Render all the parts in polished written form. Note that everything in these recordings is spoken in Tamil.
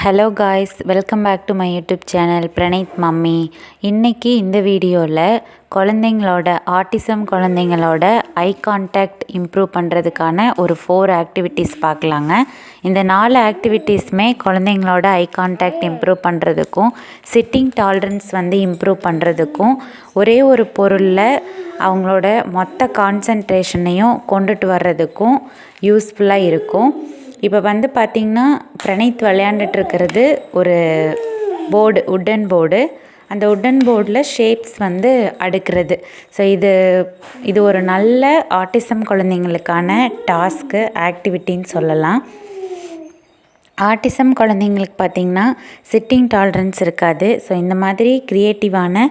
Hello guys, welcome back to my YouTube channel Praneeth mummy. இன்றைக்கி இந்த வீடியோவில் குழந்தைங்களோட ஆட்டிசம் குழந்தைங்களோட ஐ கான்டாக்ட் இம்ப்ரூவ் பண்ணுறதுக்கான ஒரு 4 ஆக்டிவிட்டீஸ் பார்க்கலாங்க. இந்த 4 ஆக்டிவிட்டீஸுமே குழந்தைங்களோட ஐ கான்டாக்ட் இம்ப்ரூவ் பண்ணுறதுக்கும் சிட்டிங் டாலரன்ஸ் இம்ப்ரூவ் பண்ணுறதுக்கும் ஒரே ஒரு பொருளில் அவங்களோட மொத்த கான்சன்ட்ரேஷனையும் கொண்டுட்டு வர்றதுக்கும் யூஸ்ஃபுல்லாக இருக்கும். இப்போ பார்த்திங்கன்னா பிரணீத் விளையாண்டுட்டுருக்கிறது ஒரு போர்டு, உட்டன் போர்டு. அந்த உட்டன் போர்டில் ஷேப்ஸ் அடுக்கிறது. ஸோ இது ஒரு நல்ல ஆட்டிசம் குழந்தைங்களுக்கான டாஸ்க்கு, ஆக்டிவிட்டின்னு சொல்லலாம். ஆட்டிசம் குழந்தைங்களுக்கு பார்த்திங்கன்னா சிட்டிங் டாலரன்ஸ் இருக்காது. ஸோ இந்த மாதிரி க்ரியேட்டிவான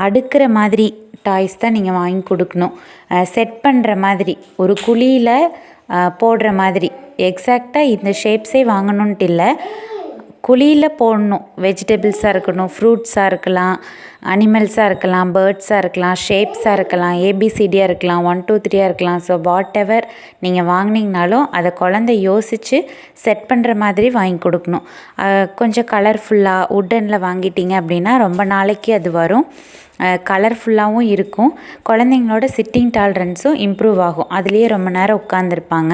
அடுக்கிற மாதிரி டாய்ஸ் தான் நீங்கள் வாங்கி கொடுக்கணும். செட் பண்ணுற மாதிரி, ஒரு குழியில் போடுற மாதிரி, எக்ஸாக்டாக இந்த ஷேப்ஸே வாங்கணுன்ட்டு இல்லை, குழியில் போடணும். வெஜிடபிள்ஸாக இருக்கணும், ஃப்ரூட்ஸாக இருக்கலாம், அனிமல்ஸாக இருக்கலாம், பேர்ட்ஸாக இருக்கலாம், ஷேப்ஸாக இருக்கலாம், ஏபிசிடியாக இருக்கலாம், 1 2 3 இருக்கலாம். ஸோ வாட் எவர் நீங்கள் வாங்கினீங்கனாலும் அதை குழந்தை யோசித்து செட் பண்ணுற மாதிரி வாங்கி கொடுக்கணும். கொஞ்சம் கலர்ஃபுல்லாக உட்டனில் வாங்கிட்டீங்க அப்படின்னா ரொம்ப நாளைக்கு அது வரும், கலர்ஃபுல்லாகவும் இருக்கும். குழந்தைங்களோட சிட்டிங் டாலரன்ஸும் இம்ப்ரூவ் ஆகும். அதுலேயே ரொம்ப நேரம் உட்காந்துருப்பாங்க.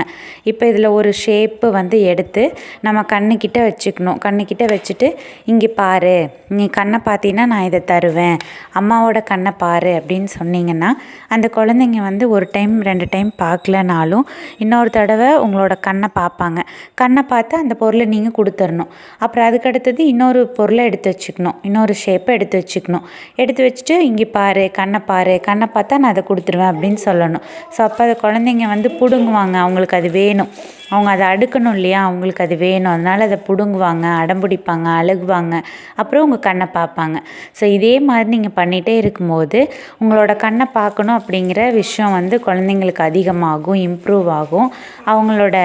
இப்போ இதில் ஒரு ஷேப்பு எடுத்து நம்ம கண்ணுக்கிட்ட வச்சுக்கணும். கண்ணுக்கிட்ட வச்சுட்டு, இங்கே பாரு, நீ கண்ணை பார்த்தீங்கன்னா நான் இதை தருவேன், அம்மாவோட கண்ணை பாரு அப்படின்னு சொன்னீங்கன்னா அந்த குழந்தைங்க ஒரு டைம் 2 டைம் பார்க்கலனாலும் இன்னொரு தடவை உங்களோட கண்ணை பார்ப்பாங்க. கண்ணை பார்த்து அந்த பொருளை நீங்கள் கொடுத்துடணும். அப்புறம் அதுக்கடுத்தது இன்னொரு பொருளை எடுத்து வச்சுக்கணும், இன்னொரு ஷேப்பை எடுத்து வச்சுக்கணும். எடுத்து வச்சுட்டு, இங்கே பாரு, கண்ணை பாரு, கண்ணை பார்த்தா நான் அதை கொடுத்துருவேன் அப்படின்னு சொல்லணும். ஸோ அப்போ அது குழந்தைங்க பிடுங்குவாங்க. அவங்களுக்கு அது வேணும், அவங்க அதை அடுக்கணும் இல்லையா, அவங்களுக்கு அது வேணும். அதனால் அதை பிடுங்குவாங்க, அடம்பிடிப்பாங்க, அழுகுவாங்க, அப்புறம் உங்கள் கண்ணை பார்ப்பாங்க. ஸோ இதே மாதிரி நீங்கள் பண்ணிகிட்டே இருக்கும்போது உங்களோட கண்ணை பார்க்கணும் அப்படிங்கிற விஷயம் குழந்தைங்களுக்கு அதிகமாகும், இம்ப்ரூவ் ஆகும். அவங்களோட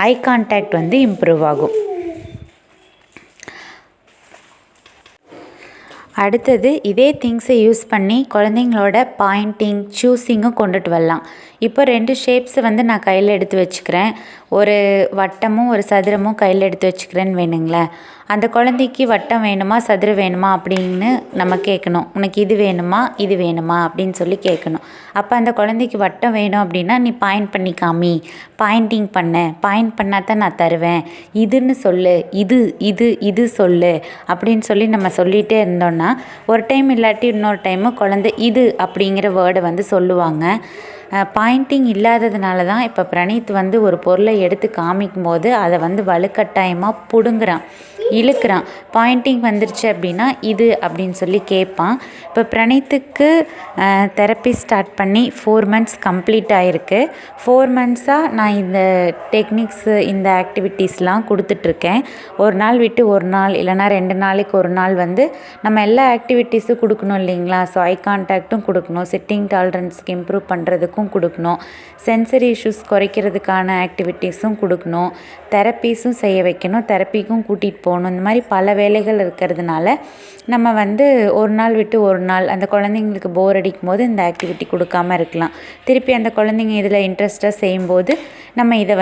ஐ கான்டாக்ட் இம்ப்ரூவ் ஆகும். அடுத்தது இதே திங்ஸை யூஸ் பண்ணி குழந்தைங்களோட பாயிண்டிங், சூஸிங்கும் கொண்டுட்டு வரலாம். இப்போ 2 ஷேப்ஸ் நான் கையில் எடுத்து வச்சுக்கிறேன். ஒரு வட்டமும் ஒரு சதுரமும் கையில் எடுத்து வச்சுக்கிறேன்னு வேணுங்களேன். அந்த குழந்தைக்கு வட்டம் வேணுமா சதுரம் வேணுமா அப்படின்னு நம்ம கேட்கணும். உனக்கு இது வேணுமா இது வேணுமா அப்படின்னு சொல்லி கேட்கணும். அப்போ அந்த குழந்தைக்கு வட்டம் வேணும் அப்படின்னா, நீ பாயிண்ட் பண்ணி காமி, பாயிண்டிங் பண்ண, பாயிண்ட் பண்ணால் தான் நான் தருவேன், இதுன்னு சொல்லு, இது இது இது சொல்லு அப்படின்னு சொல்லி நம்ம சொல்லிகிட்டே இருந்தோன்னா ஒரு டைம் இல்லாட்டி இன்னொரு டைமு குழந்தை இது அப்படிங்கிற வேர்டை சொல்லுவாங்க. பாயிண்டிங் இல்லாததுனால தான் இப்போ பிரணீத் ஒரு பொருளை எடுத்து காமிக்கும் போது அதை வலுக்கட்டாயமாக பிடுங்குறான், இழுக்கிறான். பாயிண்டிங் வந்துருச்சு அப்படின்னா இது அப்படின்னு சொல்லி கேட்பான். இப்போ பிரணீத்துக்கு தெரப்பி ஸ்டார்ட் பண்ணி 4 months கம்ப்ளீட் ஆகிருக்கு. 4 monthsஆக நான் இந்த டெக்னிக்ஸு, இந்த ஆக்டிவிட்டீஸ்லாம் கொடுத்துட்ருக்கேன். ஒரு நாள் விட்டு ஒரு நாள், இல்லைனா 2 நாளைக்கு ஒரு நாள் நம்ம எல்லா ஆக்டிவிட்டீஸும் கொடுக்கணும் இல்லைங்களா. ஸோ ஐ கான்டாக்டும் கொடுக்கணும், சிட்டிங் டாலரன்ஸ்க்கு இம்ப்ரூவ் பண்ணுறதுக்கும் கொடுக்கணும், சென்சரி இஷ்யூஸ் குறைக்கிறதுக்கான ஆக்டிவிட்டீஸும் கொடுக்கணும், தெரப்பீஸும் செய்ய வைக்கணும், தெரப்பிக்கும் கூட்டிகிட்டு போகணும். இந்த மாதிரி பல வேலைகள் இருக்கிறதுனால நம்ம ஒரு நாள் விட்டு ஒரு நாள் அந்த குழந்தைங்களுக்கு போர் அடிக்கும் போது இந்த ஆக்டிவிட்டி கொடுக்காமல் இருக்கலாம். திருப்பி அந்த குழந்தைங்க இதில் இன்ட்ரெஸ்ட்டாக செய்யும்போது நம்ம இதை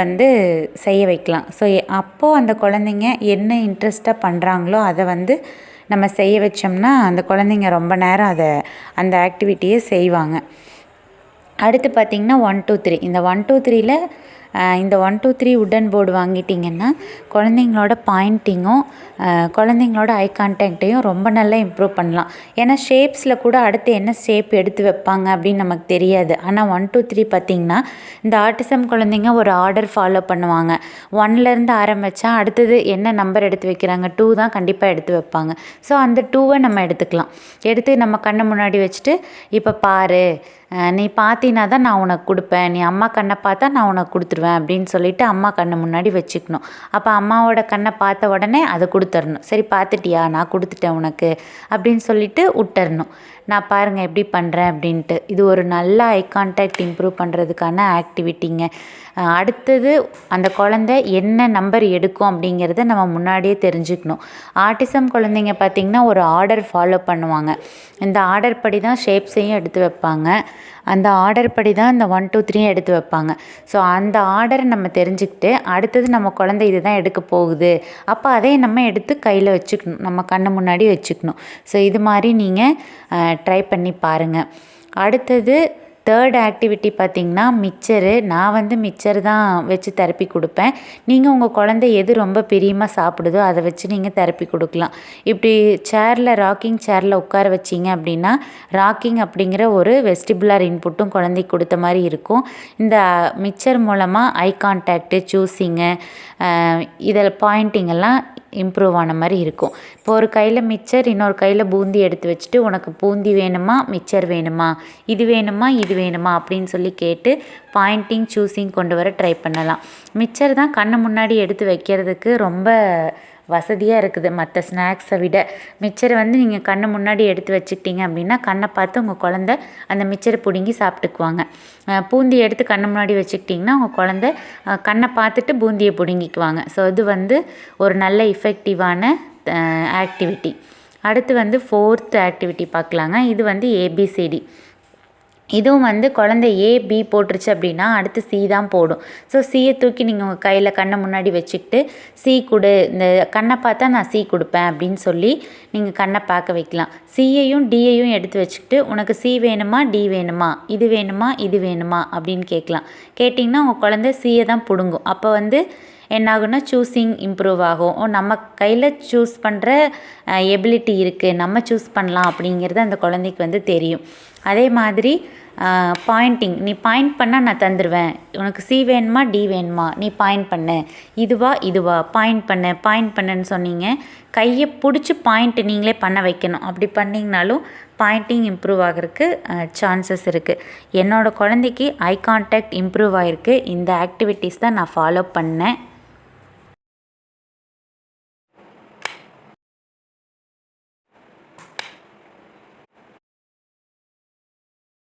செய்ய வைக்கலாம். ஸோ அப்போது அந்த குழந்தைங்க என்ன இன்ட்ரெஸ்ட்டாக பண்ணுறாங்களோ அதை நம்ம செய்ய வச்சோம்னா அந்த குழந்தைங்க ரொம்ப நேரம் அந்த ஆக்டிவிட்டியை செய்வாங்க. அடுத்து பார்த்திங்கன்னா 1 2 3. இந்த 1 2 3ல் இந்த 1 2 3 உட்டன் போர்டு வாங்கிட்டிங்கன்னா குழந்தைங்களோட பாயிண்டிங்கும் குழந்தைங்களோட ஐ கான்டாக்டையும் ரொம்ப நல்லா இம்ப்ரூவ் பண்ணலாம். ஏன்னா ஷேப்ஸில் கூட அடுத்து என்ன ஷேப் எடுத்து வைப்பாங்க அப்படின்னு நமக்கு தெரியாது. ஆனால் 1 2 3 பார்த்திங்கன்னா இந்த ஆட்டிசம் குழந்தைங்க ஒரு ஆர்டர் ஃபாலோ பண்ணுவாங்க. 1லேருந்து ஆரம்பித்தா அடுத்தது என்ன நம்பர் எடுத்து வைக்கிறாங்க, 2 தான் கண்டிப்பாக எடுத்து வைப்பாங்க. ஸோ அந்த 2வை நம்ம எடுத்துக்கலாம். எடுத்து நம்ம கண்ணை முன்னாடி வச்சுட்டு, இப்போ பாரு, நீ பார்த்தினா தான் நான் உனக்கு கொடுப்பேன், நீ அம்மா கண்ணை பார்த்தா நான் உனக்கு கொடுத்துருவேன் அப்படின்னு சொல்லிவிட்டு அம்மா கண்ணை முன்னாடி வச்சுக்கணும். அப்போ அம்மாவோட கண்ணை பார்த்த உடனே அதை கொடுத்துடணும். சரி பார்த்துட்டியா, நான் கொடுத்துட்டேன் உனக்கு அப்படின்னு சொல்லிவிட்டு விட்டுறணும். நான் பாருங்கள் எப்படி பண்ணுறேன் அப்படின்ட்டு. இது ஒரு நல்ல ஐ கான்டாக்ட் இம்ப்ரூவ் பண்ணுறதுக்கான ஆக்டிவிட்டிங்க. அடுத்தது அந்த குழந்தை என்ன நம்பர் எடுக்கும் அப்படிங்கிறத நம்ம முன்னாடியே தெரிஞ்சுக்கணும். ஆட்டிசம் குழந்தைங்க பார்த்திங்கன்னா ஒரு ஆர்டர் ஃபாலோ பண்ணுவாங்க. இந்த ஆர்டர் படி தான் ஷேப்ஸையும் எடுத்து வைப்பாங்க. அந்த ஆர்டர் படி தான் இந்த 1 2 3 எடுத்து வைப்பாங்க. ஸோ அந்த ஆர்டரை நம்ம தெரிஞ்சுக்கிட்டு அடுத்தது நம்ம குழந்தை இது தான் எடுக்க போகுது, அப்போ அதை நம்ம எடுத்து கையில் வச்சுக்கணும், நம்ம கண்ணு முன்னாடி வச்சுக்கணும். ஸோ இது மாதிரி நீங்கள் ட்ரை பண்ணி பாருங்கள். அடுத்தது தேர்ட் ஆக்டிவிட்டி பார்த்திங்கன்னா மிக்சரு. நான் மிக்சர் தான் வச்சு தெரப்பி கொடுப்பேன். நீங்கள் உங்கள் குழந்தை எது ரொம்ப பிரியமாக சாப்பிடுதோ அதை வச்சு நீங்கள் தெரப்பி கொடுக்கலாம். இப்படி ராக்கிங் சேரில் உட்கார வச்சிங்க அப்படின்னா ராக்கிங் அப்படிங்கிற ஒரு வெஸ்டிபுலர் இன்புட்டும் குழந்தைக்கு கொடுத்த மாதிரி இருக்கும். இந்த மிக்சர் மூலமாக ஐ கான்டாக்டு, சூஸிங்கு, இதில் பாயிண்டிங் எல்லாம் இம்ப்ரூவ் ஆன மாதிரி இருக்கும். இப்போ ஒரு கையில் மிக்சர், இன்னொரு கையில் பூந்தி எடுத்து வச்சுட்டு உனக்கு பூந்தி வேணுமா, மிக்சர் வேணுமா, இது வேணுமா, இது வேணுமா அப்படின்னு சொல்லி கேட்டு பாயிண்டிங், சூஸிங் கொண்டு வர ட்ரை பண்ணலாம். மிக்சர் தான் கண்ணு முன்னாடி எடுத்து வைக்கிறதுக்கு ரொம்ப வசதியாக இருக்குது மற்ற ஸ்நாக்ஸை விட. மிக்சரை நீங்கள் கண்ணு முன்னாடி எடுத்து வச்சுக்கிட்டீங்க அப்படின்னா கண்ணை பார்த்து உங்கள் குழந்த அந்த மிக்சரை பிடுங்கி சாப்பிட்டுக்குவாங்க. பூந்தி எடுத்து கண்ணு முன்னாடி வச்சுக்கிட்டிங்கன்னா உங்கள் குழந்த கண்ணை பார்த்துட்டு பூந்தியை பிடுங்கிக்குவாங்க. ஸோ இது ஒரு நல்ல இஃபெக்டிவான ஆக்டிவிட்டி. அடுத்து 4th ஆக்டிவிட்டி பார்க்கலாங்க. இது ஏபிசிடி. இதுவும் குழந்தை ஏபி போட்டுருச்சு அப்படின்னா அடுத்து சி தான் போடும். ஸோ சியை தூக்கி நீங்கள் உங்கள் கையில் கண்ணை முன்னாடி வச்சுக்கிட்டு சி கொடு, இந்த கண்ணை பார்த்தா நான் சி கொடுப்பேன் அப்படின்னு சொல்லி நீங்கள் கண்ணை பார்க்க வைக்கலாம். சியையும் டியையும் எடுத்து வச்சுக்கிட்டு உனக்கு சி வேணுமா, டி வேணுமா, இது வேணுமா, இது வேணுமா அப்படின்னு கேட்கலாம். கேட்டிங்கன்னா உங்கள் குழந்தை சியை தான் பிடுங்கும். அப்போ என்னாகுன்னா சூஸிங் இம்ப்ரூவ் ஆகும். நம்ம கையில் சூஸ் பண்ணுற எபிலிட்டி இருக்குது, நம்ம சூஸ் பண்ணலாம் அப்படிங்கிறது அந்த குழந்தைக்கு தெரியும். அதே மாதிரி பாயிண்டிங், நீ பாயிண்ட் பண்ணால் நான் தந்துடுவேன், உனக்கு சி வேணுமா, டி வேணுமா, நீ பாயிண்ட் பண்ணு, இதுவா பாயிண்ட் பண்ணுன்னு சொன்னீங்க. கையை பிடிச்சி பாயிண்ட் நீங்களே பண்ண வைக்கணும். அப்படி பண்ணிங்கனாலும் பாயிண்டிங் இம்ப்ரூவ் ஆகிறதுக்கு சான்சஸ் இருக்குது. என்னோடய குழந்தைக்கு ஐ கான்டாக்ட் இம்ப்ரூவ் ஆகிருக்கு. இந்த ஆக்டிவிட்டீஸ் தான் நான் ஃபாலோ பண்ணேன்.